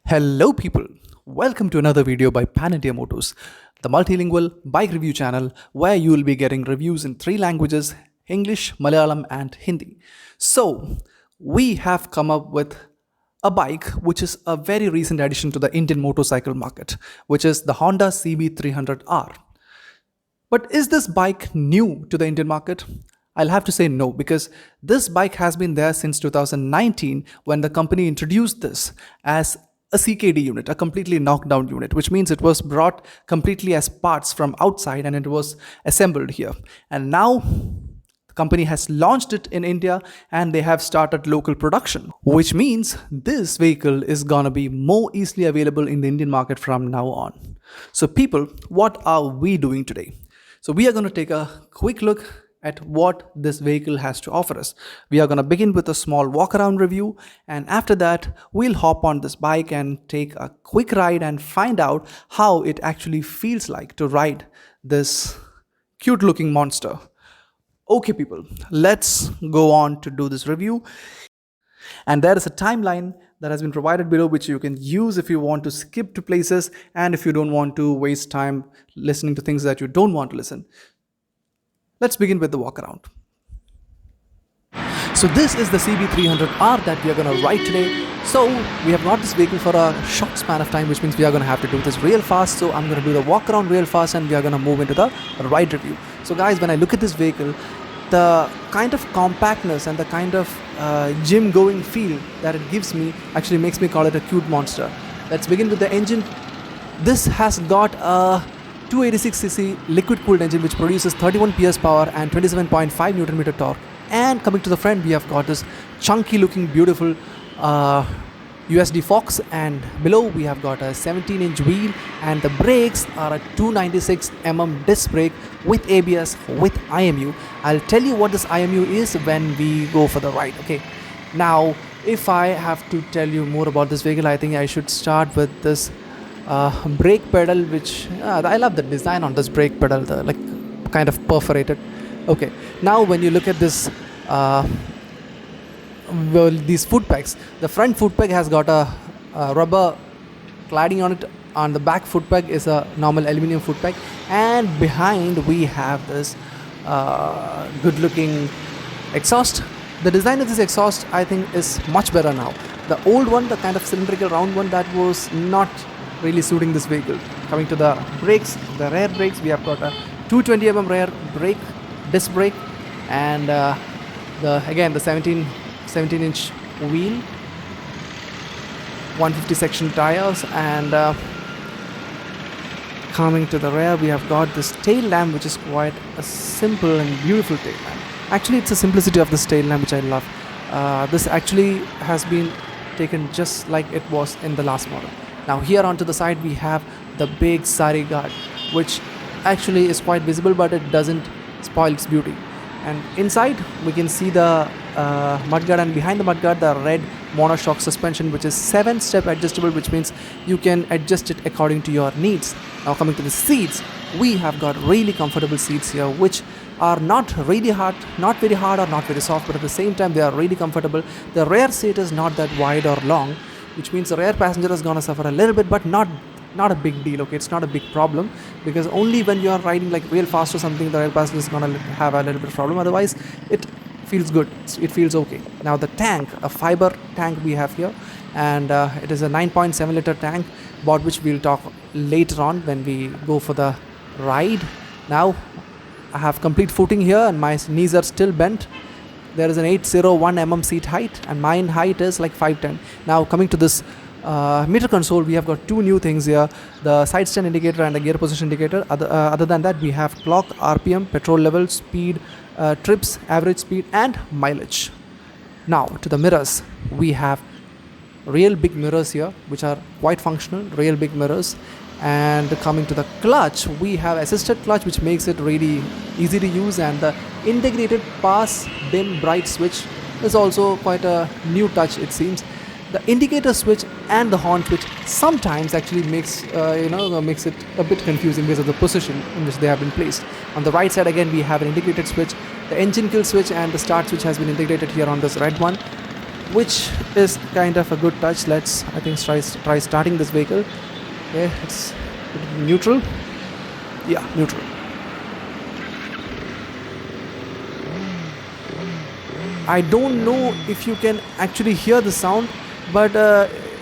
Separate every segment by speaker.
Speaker 1: Hello, people. Welcome to another video by Pan India Motors, the multilingual bike review channel where you will be getting reviews in three languages: English, Malayalam, and Hindi. So, we have come up with a bike which is a very recent addition to the Indian motorcycle market, which is the Honda CB300R. But is this bike new to the Indian market? I'll have to say no, because this bike has been there since 2019 when the company introduced this as a CKD unit, a completely knocked down unit, which means it was brought completely as parts from outside and it was assembled here. And now the company has launched it in India and they have started local production, which means this vehicle is gonna be more easily available in the Indian market from now on. So, people, what are we doing today? So we are going to take a quick look at what this vehicle has to offer us. We are going to begin with a small walk around review, and after that we'll hop on this bike and take a quick ride and find out how it actually feels like to ride this cute looking monster. Okay, people, let's go on to do this review. And there is a timeline that has been provided below which you can use if you want to skip to places and if you don't want to waste time listening to things that you don't want to listen. Let's begin with the walk around. So this is the CB300R that we are going to ride today. So we have got this vehicle for a short span of time, which means we are going to have to do this real fast. So I'm going to do the walk around real fast and we are going to move into the ride review. So guys, when I look at this vehicle, the kind of compactness and the kind of gym going feel that it gives me actually makes me call it a cute monster. Let's begin with the engine. This has got a 286cc liquid cooled engine which produces 31 PS power and 27.5 Newton meter torque. And coming to the front, we have got this chunky looking beautiful USD Fox, and below we have got a 17-inch wheel, and the brakes are a 296mm disc brake with ABS with IMU. I'll tell you what this IMU is when we go for the ride. Okay, now if I have to tell you more about this vehicle, I think I should start with this brake pedal, which I love the design on this brake pedal, the like kind of perforated. Okay, now when you look at this these foot pegs, the front foot peg has got a rubber cladding on it. On the back foot peg is a normal aluminum foot peg, and behind we have this good looking exhaust. The design of this exhaust, I think, is much better now. The old one, the kind of cylindrical round one, that was not really suiting this vehicle. Coming to the brakes, the rear brakes, we have got a 220mm rear brake, disc brake, and the 17-inch wheel, 150 section tires, and coming to the rear, we have got this tail lamp, which is quite a simple and beautiful tail lamp. Actually, it's the simplicity of this tail lamp which I love. This actually has been taken just like it was in the last model. Now here onto the side we have the big sari guard, which actually is quite visible, but it doesn't spoil its beauty. And inside we can see the mudguard, and behind the mudguard the red monoshock suspension, which is 7-step adjustable, which means you can adjust it according to your needs. Now coming to the seats, we have got really comfortable seats here, which are not really hard, not very hard or not very soft, but at the same time they are really comfortable. The rear seat is not that wide or long, which means the rear passenger is gonna suffer a little bit, but not a big deal. Okay, it's not a big problem, because only when you are riding like real fast or something, the rear passenger is gonna have a little bit of problem. Otherwise it feels good, it feels okay. Now the tank, a fiber tank we have here, and it is a 9.7 liter tank, about which we'll talk later on when we go for the ride. Now I have complete footing here and my knees are still bent. There is an 801mm seat height and mine height is like 5'10". Now coming to this meter console, we have got two new things here: the side stand indicator and the gear position indicator. Other than that, we have clock, RPM, petrol level, speed, trips, average speed, and mileage. Now to the mirrors, we have real big mirrors here, which are quite functional, real big mirrors. And coming to the clutch, we have assisted clutch, which makes it really easy to use, and the integrated pass dim bright switch is also quite a new touch, it seems. The indicator switch and the horn switch sometimes actually makes it a bit confusing because of the position in which they have been placed. On the right side again we have an integrated switch. The engine kill switch and the start switch has been integrated here on this red one. which is kind of a good touch. Let's, I think, try starting this vehicle. Okay, it's neutral. Yeah, neutral. I don't know if you can actually hear the sound, but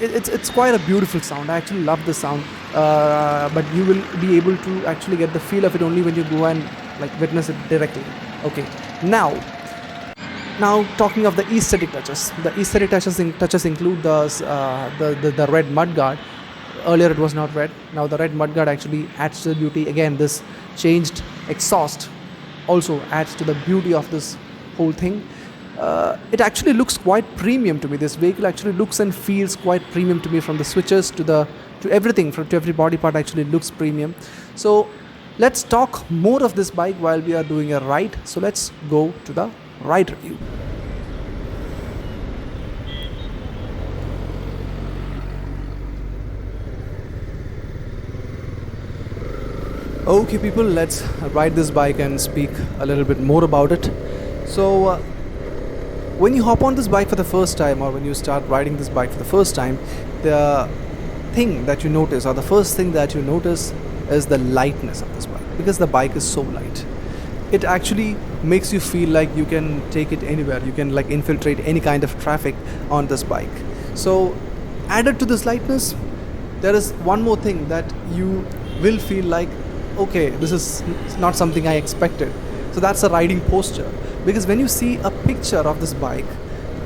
Speaker 1: it's quite a beautiful sound. I actually love the sound, but you will be able to actually get the feel of it only when you go and like witness it directly. Okay, now talking of the aesthetic touches, the aesthetic touches include the red mudguard. Earlier it was not red. Now the red mudguard actually adds to the beauty. Again, this changed exhaust also adds to the beauty of this whole thing. It actually looks quite premium to me. This vehicle actually looks and feels quite premium to me, from the switches to everything, to every body part actually looks premium. So let's talk more of this bike while we are doing a ride. So let's go to the ride review. Okay people, let's ride this bike and speak a little bit more about it. So when you hop on this bike for the first time, or when you start riding this bike for the first time, the thing that you notice, or the first thing that you notice, is the lightness of this bike, because the bike is so light. It actually makes you feel like you can take it anywhere. You can like infiltrate any kind of traffic on this bike. So added to this lightness, there is one more thing that you will feel like, okay, this is not something I expected. So that's a riding posture. Because when you see a picture of this bike,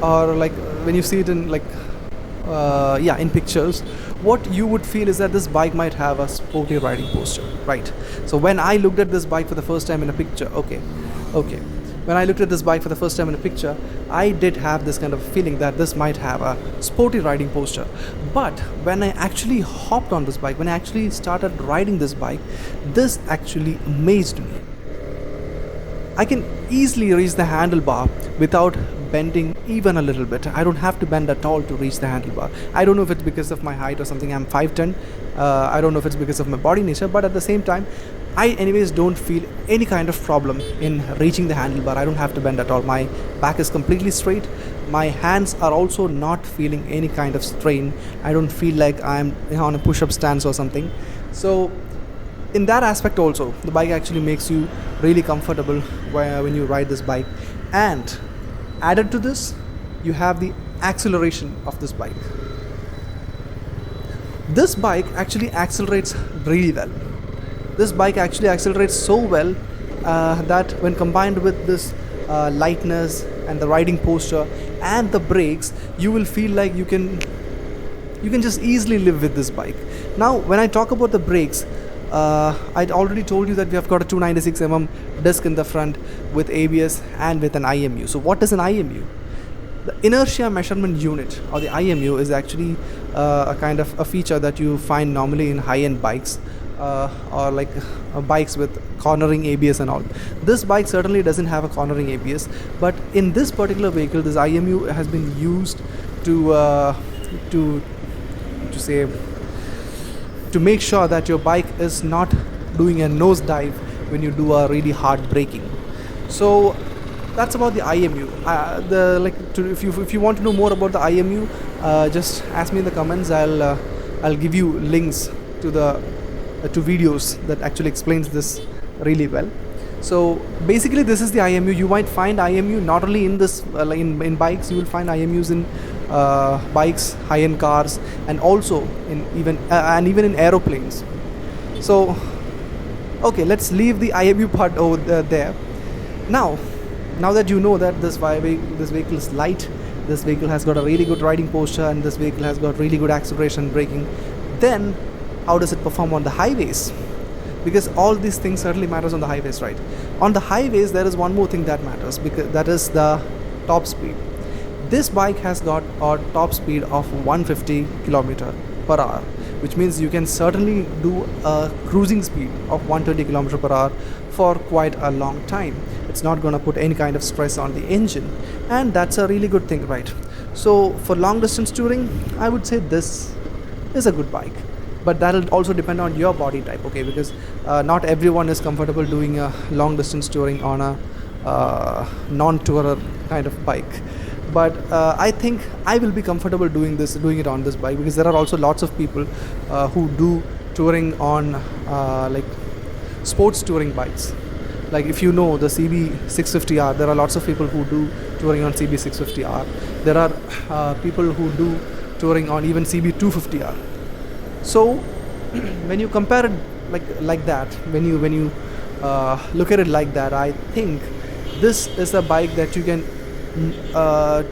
Speaker 1: or like when you see it in in pictures, what you would feel is that this bike might have a sporty riding posture, right? So when I looked at this bike for the first time in a picture, when I looked at this bike for the first time in a picture, I did have this kind of feeling that this might have a sporty riding posture. But when I actually hopped on this bike, when I actually started riding this bike, this actually amazed me. I can easily reach the handlebar without bending even a little bit. I don't have to bend at all to reach the handlebar. I don't know if it's because of my height or something. I'm 5'10". I don't know if it's because of my body nature, but at the same time, I anyways don't feel any kind of problem in reaching the handlebar. I don't have to bend at all. My back is completely straight. My hands are also not feeling any kind of strain. I don't feel like I'm on a push-up stance or something. So in that aspect also, the bike actually makes you really comfortable when you ride this bike. And added to this, you have the acceleration of this bike. This bike actually accelerates really well. This bike actually accelerates so well that when combined with this lightness and the riding posture and the brakes, you will feel like you can just easily live with this bike. Now when I talk about the brakes, I'd already told you that we have got a 296mm disc in the front with ABS and with an IMU. So what is an IMU? The inertia measurement unit, or the IMU, is actually a kind of a feature that you find normally in high-end bikes, or like bikes with cornering ABS and all. This bike certainly doesn't have a cornering ABS, but in this particular vehicle, this IMU has been used to make sure that your bike is not doing a nosedive when you do a really hard braking. So that's about the IMU. If you want to know more about the IMU, just ask me in the comments. I'll give you links to the to videos that actually explains this really well. So basically, this is the IMU. You might find IMU not only in this in bikes. You will find IMUs in bikes, high-end cars, and also in even in aeroplanes. So okay, let's leave the IMU part over there. Now that you know that this vehicle is light, this vehicle has got a really good riding posture, and this vehicle has got really good acceleration and braking, then how does it perform on the highways? Because all these things certainly matters on the highways, right? On the highways, there is one more thing that matters, because that is the top speed. This bike has got a top speed of 150 km/h, which means you can certainly do a cruising speed of 120 km/h for quite a long time. It's not going to put any kind of stress on the engine, and that's a really good thing, right? So for long distance touring, I would say this is a good bike. But that'll also depend on your body type, okay? Because not everyone is comfortable doing a long distance touring on a non-tourer kind of bike. but I think I will be comfortable doing it on this bike, because there are also lots of people who do touring on like sports touring bikes. Like if you know the CB 650R, there are lots of people who do touring on CB 650R. There are people who do touring on even CB 250R. So when you compare it like that, when you look at it like that, I think this is a bike that you can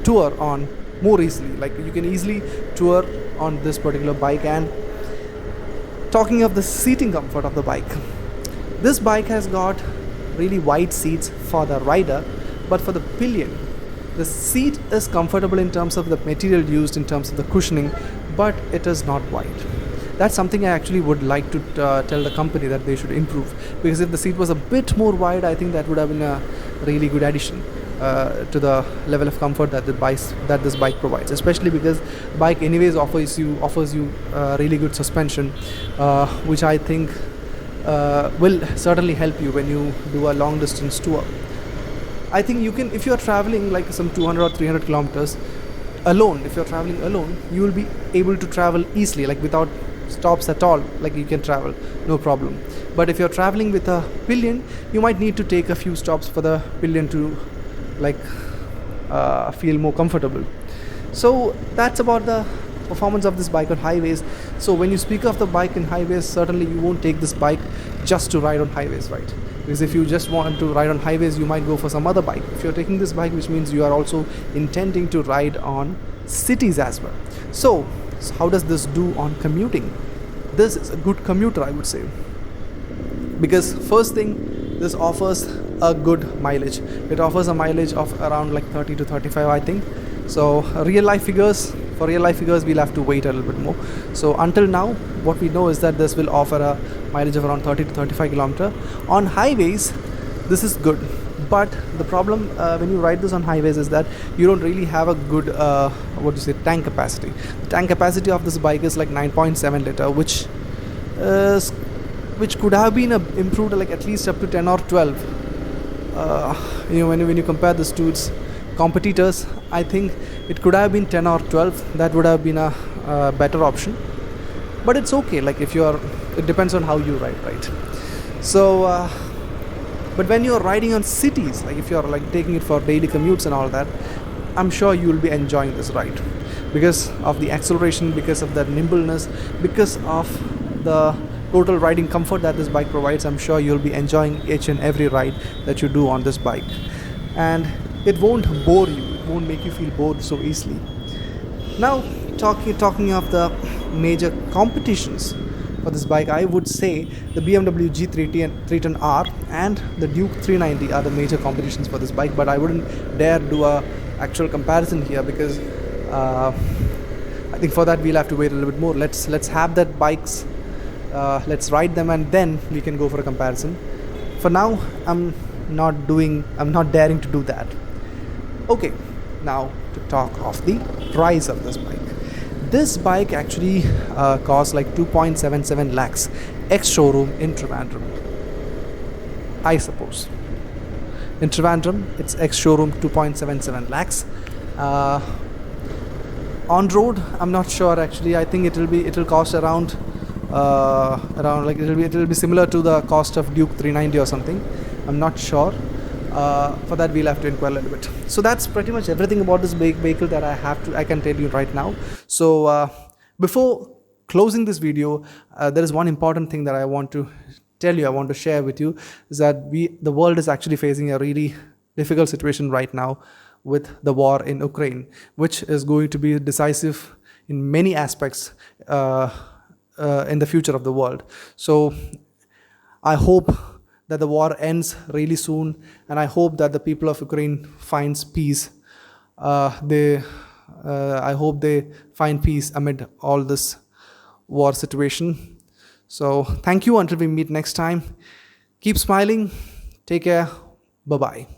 Speaker 1: tour on more easily. Like you can easily tour on this particular bike. And talking of the seating comfort of the bike, this bike has got really wide seats for the rider, but for the pillion, the seat is comfortable in terms of the material used, in terms of the cushioning, but it is not wide. That's something I actually would like to tell the company that they should improve, because if the seat was a bit more wide, I think that would have been a really good addition to the level of comfort that this bike provides, especially because bike anyways offers you really good suspension, which I think will certainly help you when you do a long distance tour. I think you can, if you are traveling like some 200 or 300 kilometers alone, if you're traveling alone, you will be able to travel easily, like without stops at all. Like you can travel no problem. But if you're traveling with a pillion, you might need to take a few stops for the pillion to like feel more comfortable. So that's about the performance of this bike on highways. So when you speak of the bike in highways, certainly you won't take this bike just to ride on highways, right? Because if you just want to ride on highways, you might go for some other bike. If you're taking this bike, which means you are also intending to ride on cities as well. So how does this do on commuting? This is a good commuter, I would say, because first thing, this offers a good mileage. It offers a mileage of around like 30 to 35, I think. So for real life figures, we'll have to wait a little bit more. So until now, what we know is that this will offer a mileage of around 30 to 35 kilometer. On highways, this is good. But the problem when you ride this on highways is that you don't really have a good tank capacity. The tank capacity of this bike is like 9.7 liter, which could have been improved like at least up to 10 or 12. When you compare this to its competitors, I think it could have been 10 or 12. That would have been a better option. But it's okay. Like it depends on how you ride, right? So. But when you're riding on cities, like if you're like taking it for daily commutes and all that, I'm sure you will be enjoying this ride because of the acceleration, because of the nimbleness, because of the total riding comfort that this bike provides. I'm sure you'll be enjoying each and every ride that you do on this bike, and it won't bore you. It won't make you feel bored so easily. Now, talking of the major competitions for this bike, I would say the BMW G310R and the Duke 390 are the major competitions for this bike, but I wouldn't dare do a actual comparison here because I think for that we'll have to wait a little bit more. Let's have that bikes, let's ride them, and then we can go for a comparison. For now, I'm not daring to do that. Okay, now to talk of the price of this bike. This bike actually costs like 2.77 lakhs ex-showroom in Trivandrum, I suppose. In Trivandrum, it's ex-showroom 2.77 lakhs. On road, I'm not sure actually. I think it'll cost around like it'll be similar to the cost of Duke 390 or something. I'm not sure. For that we'll have to inquire a little bit. So that's pretty much everything about this vehicle that I can tell you right now. So before closing this video, there is one important thing that I want to tell you, I want to share with you, is that the world is actually facing a really difficult situation right now with the war in Ukraine, which is going to be decisive in many aspects in the future of the world. So I hope that the war ends really soon, and I hope that the people of Ukraine finds peace. I hope they find peace amid all this war situation. So thank you until we meet next time. Keep smiling. Take care. Bye-bye.